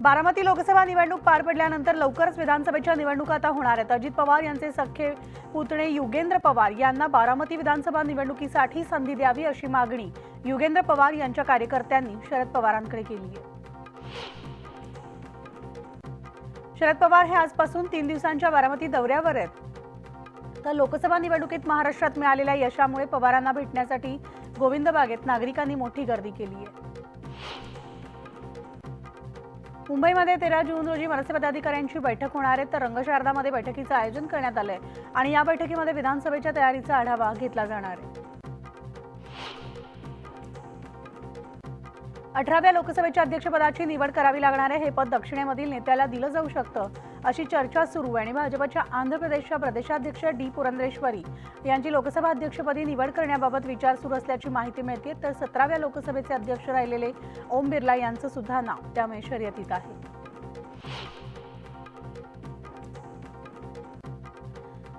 बारामती लोकसभा निवडणूक पार पडल्यानंतर लवकरच विधानसभेच्या निवडणुका आता होणार आहेत। अजित पवार यांचे सख्खे पुतणे युगेंद्र पवार यांना बारामती विधानसभा निवडणुकीसाठी संधी द्यावी अशी मागणी युगेंद्र पवार यांच्या कार्यकर्त्यांनी शरद पवारांकडे केली आहे। शरद पवार हे आजपासून 3 दिवसांच्या बारामती दौऱ्यावर आहेत। तर लोकसभा निवडणुकीत महाराष्ट्रात मिळालेल्या यशामुळे पवारांना भेटण्यासाठी गोविंद बागेत नागरिकांनी मोठी गर्दी केली आहे। मुंबईमध्ये 13 जून रोजी मनसे पदाधिकाऱ्यांची बैठक होणार आहे, तर रंगशारदामध्ये बैठकीचं आयोजन करण्यात आलंय आणि या बैठकीमध्ये विधानसभेच्या तयारीचा आढावा घेतला जाणार आहे। 18व्या लोकसभेच्या अध्यक्षपदाची निवड करावी लागणार आहे। हे पद दक्षिणेमधील नेत्याला दिलं जाऊ शकतं अशी चर्चा सुरू आहे आणि भाजपच्या आंध्र प्रदेशच्या प्रदेशाध्यक्ष डी पुरंदेश्वरी यांची लोकसभा अध्यक्षपदी निवड करण्याबाबत विचार सुरू असल्याची माहिती मिळते। तर 17व्या लोकसभेचे अध्यक्ष राहिलेले ओम बिर्ला यांचं सुद्धा नाव त्यामुळे शर्यतीत आहे।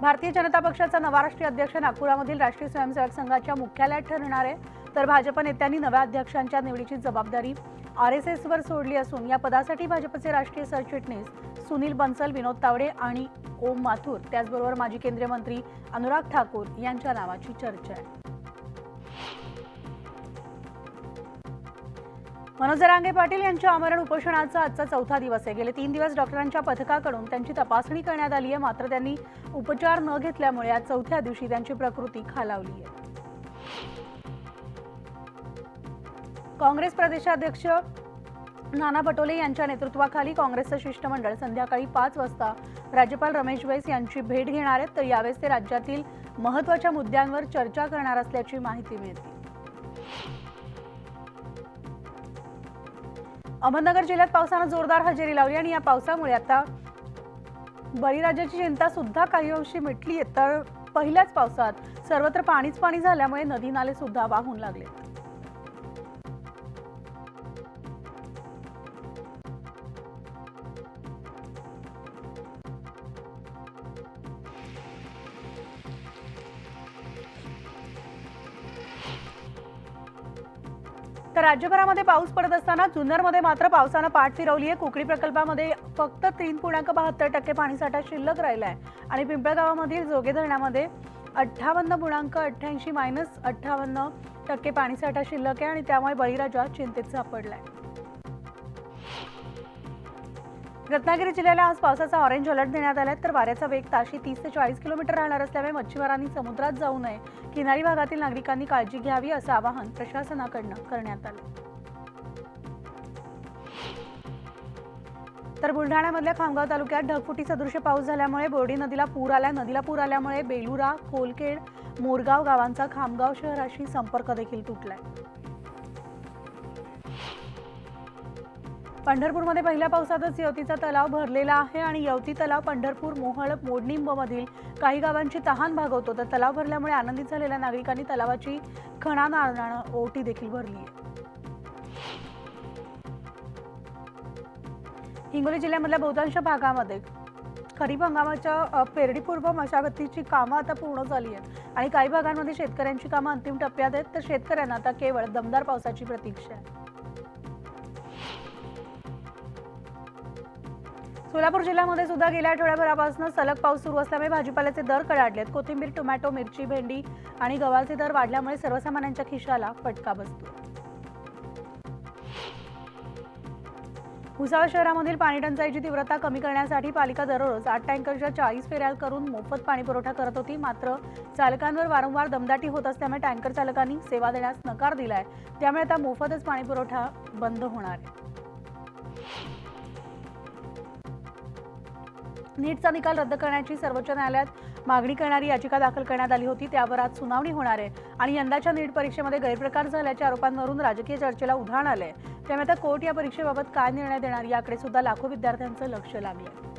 भारतीय जनता पक्षाचा नवा राष्ट्रीय अध्यक्ष नागपुरामधील राष्ट्रीय स्वयंसेवक संघाच्या मुख्यालयात ठरणार आहे। तर भाजप नेत्यांनी नव्या अध्यक्षांच्या निवडीची जबाबदारी RSS वर सोडली असून या पदासाठी भाजपचे राष्ट्रीय सरचिटणीस सुनील बन्सल, विनोद तावडे आणि ओम माथुर त्याचबरोबर माजी केंद्रीय मंत्री अनुराग ठाकूर यांच्या नावाची चर्चा आहे। मनोज जरांगे पाटील यांच्या आमरण उपोषणाचा आजचा 4था दिवस आहे। गेले 3 दिवस डॉक्टरांच्या पथकाकडून त्यांची तपासणी करण्यात आली आहे, मात्र त्यांनी उपचार न घेतल्यामुळे आज 4थ्या दिवशी त्यांची प्रकृती खालावली आहे। काँग्रेस प्रदेशाध्यक्ष नाना पटोले यांच्या नेतृत्वाखाली काँग्रेसचं शिष्टमंडळ संध्याकाळी 5 वाजता राज्यपाल रमेश बैस यांची भेट घेणार आहेत। तर यावेळेस ते राज्यातील महत्त्वाच्या मुद्द्यांवर चर्चा करणार असल्याची माहिती मिळते। अहमदनगर जिल्ह्यात पावसाने जोरदार हजेरी लावली आणि या पावसामुळे आता बळीराजाची चिंता सुद्धा काही अंशी मिटली आहे। तर पहिल्याच पावसात सर्वत्र पाणीच पाणी झाल्यामुळे नदी नाले सुद्धा वाहून लागले। तर राज्यभरामध्ये पाऊस पडत असताना जुन्नरमध्ये मात्र पावसाने पाठ फिरवली आहे। कुकडी प्रकल्पामध्ये फक्त 3.72% पाणीसाठा शिल्लक राहिला आहे आणि पिंपळगावामधील जोगे धरणामध्ये 58.88 - 58% पाणीसाठा शिल्लक आहे आणि त्यामुळे बळीराजा चिंतेत सापडलाय। रत्नागिरी जिल्ह्याला आज पावसाचा ऑरेंज अलर्ट देण्यात आला, तर वाऱ्याचा वेग ताशी 30 ते 40 किलोमीटर राहणार असल्यामुळे मच्छीमारांनी समुद्रात जाऊ नये, किनारी भागातील नागरिकांनी काळजी घ्यावी असं आवाहन प्रशासनाकडून करण्यात आलं। तर बुलढाण्यामधल्या खामगाव तालुक्यात ढगफुटी सदृश पाऊस झाल्यामुळे बोर्डी नदीला पूर आला। नदीला पूर आल्यामुळे बेलुरा, खोलखेड, मोरगाव गावांचा खामगाव शहराशी संपर्क देखील तुटलाय। पंढरपूरमध्ये पहिल्या पावसातच येवतीचा तलाव भरलेला आहे आणि येवती तलाव पंढरपूर, मोहळ, मोडनिंब मधील काही गावांची तहान भागवतो। तर तलाव भरल्यामुळे आनंदित झालेल्या नागरिकांनी तलावाची खणा नारळानं ओटी देखील भरली आहे। हिंगोली जिल्ह्यामधल्या बहुतांश भागामध्ये खरीप हंगामाच्या पेरडीपूर्व मशागतीची कामं आता पूर्ण झाली आहेत आणि काही भागांमध्ये शेतकऱ्यांची कामं अंतिम टप्प्यात आहेत। तर शेतकऱ्यांना आता केवळ दमदार पावसाची प्रतीक्षा आहे। सोलापूर जिल्ह्यामध्ये सुद्धा गेल्या आठवड्याभरापासून सलग पाऊस सुरू असल्यामुळे भाजीपाल्याचे दर कडाडलेत। कोथिंबीर, टोमॅटो, मिरची, भेंडी आणि गव्हाचे दर वाढल्यामुळे सर्वसामान्यांच्या खिशाला फटका बसतो। भुसावळ शहरामधील पाणी टंचाईची तीव्रता कमी करण्यासाठी पालिका दररोज 8 टँकरच्या 40 फेऱ्या करून मोफत पाणी पुरवठा करत होती, मात्र चालकांवर वारंवार दमदाटी होत असल्यामुळे टँकर चालकांनी सेवा देण्यास नकार दिलाय। त्यामुळे आता मोफतच पाणी पुरवठा बंद होणार आहे। नीटचा निकाल रद्द करण्याची सर्वोच्च न्यायालयात मागणी करणारी याचिका दाखल करण्यात आली होती, त्यावर आज सुनावणी होणार आहे आणि यंदाच्या नीट परीक्षेमध्ये गैरप्रकार झाल्याच्या आरोपांवरून राजकीय चर्चेला उधाण आलंय। त्यामुळे आता कोर्ट या परीक्षेबाबत काय निर्णय देणार याकडे सुद्धा लाखो विद्यार्थ्यांचं लक्ष लागलंय।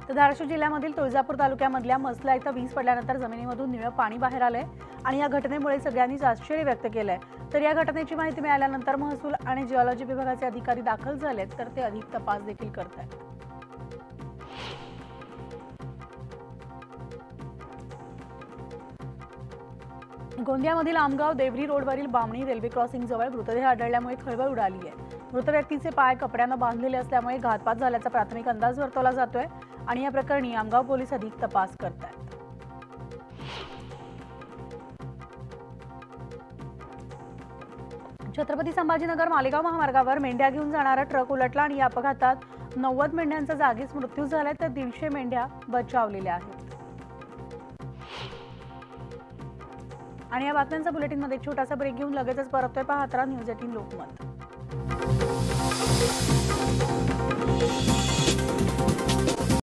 तर धाराशिव जिल्ह्यामधील तुळजापूर तालुक्यामधल्या मसला इथं वीज पडल्यानंतर जमिनीमधून निळं पाणी बाहेर आलंय आणि या घटनेमुळे सगळ्यांनीच आश्चर्य व्यक्त केलंय। तर या घटनेची माहिती मिळाल्यानंतर महसूल आणि जिओलॉजी विभागाचे अधिकारी दाखल झालेत, तर ते अधिक तपास देखील करतायत। गोंदियामधील आमगाव देवरी रोडवरील बामणी रेल्वे क्रॉसिंग जवळ मृतदेह आढळल्यामुळे खळबळ उडाली आहे। मृत व्यक्तीचे पाय कपड्यानं बांधलेले असल्यामुळे घातपात झाल्याचा प्राथमिक अंदाज वर्तवला जातोय आणि या प्रकरणी आमगाव पोलीस अधिक तपास करतायत। छत्रपती संभाजीनगर मालेगाव महामार्गावर मेंढ्या घेऊन जाणारा ट्रक उलटला आणि या अपघातात 90 मेंढ्यांचा जागीच मृत्यू झालाय तर 150 मेंढ्या बचावलेल्या आहेत। आणि या बातम्यांचा बुलेटिनमध्ये छोटासा ब्रेक घेऊन लगेचच परततोय पाहत रहा न्यूज 18 लोकमत।